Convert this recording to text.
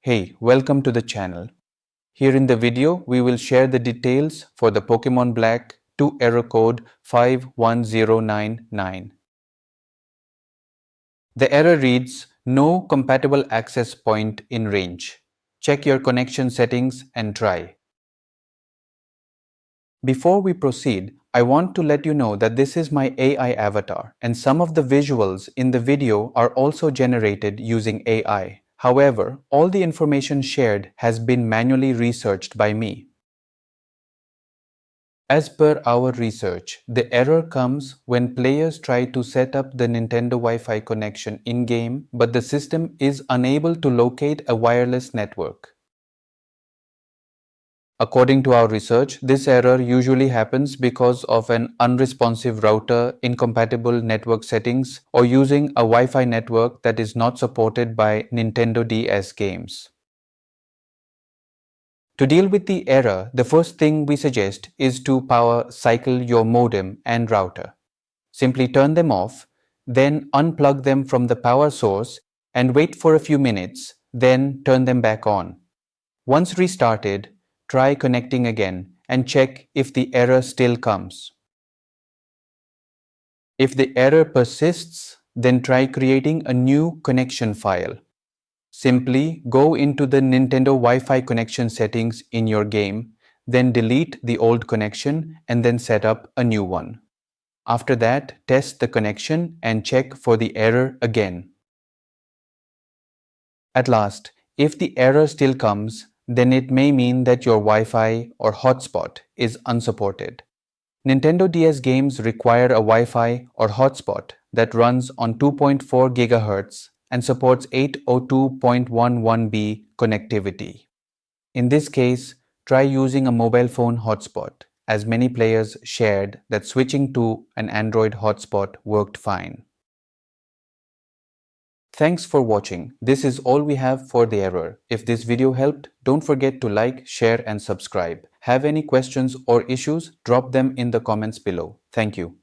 Hey, welcome to the channel. Here in the video, we will share the details for the Pokémon Black 2 error code 51099. The error reads, no compatible access point in range. Check your connection settings and try. Before we proceed, I want to let you know that this is my AI avatar and some of the visuals in the video are also generated using AI. However, all the information shared has been manually researched by me. As per our research, the error comes when players try to set up the Nintendo Wi-Fi connection in-game, but the system is unable to locate a wireless network. According to our research, this error usually happens because of an unresponsive router, incompatible network settings, or using a Wi-Fi network that is not supported by Nintendo DS games. To deal with the error, the first thing we suggest is to power cycle your modem and router. Simply turn them off, then unplug them from the power source and wait for a few minutes, then turn them back on. Once restarted, try connecting again and check if the error still comes. If the error persists, then try creating a new connection file. Simply go into the Nintendo Wi-Fi connection settings in your game, then delete the old connection and then set up a new one. After that, test the connection and check for the error again. At last, if the error still comes, then it may mean that your Wi-Fi or hotspot is unsupported. Nintendo DS games require a Wi-Fi or hotspot that runs on 2.4 GHz and supports 802.11b connectivity. In this case, try using a mobile phone hotspot, as many players shared that switching to an Android hotspot worked fine. Thanks for watching. This is all we have for the error. If this video helped, don't forget to like, share and subscribe. Have any questions or issues? Drop them in the comments below. Thank you.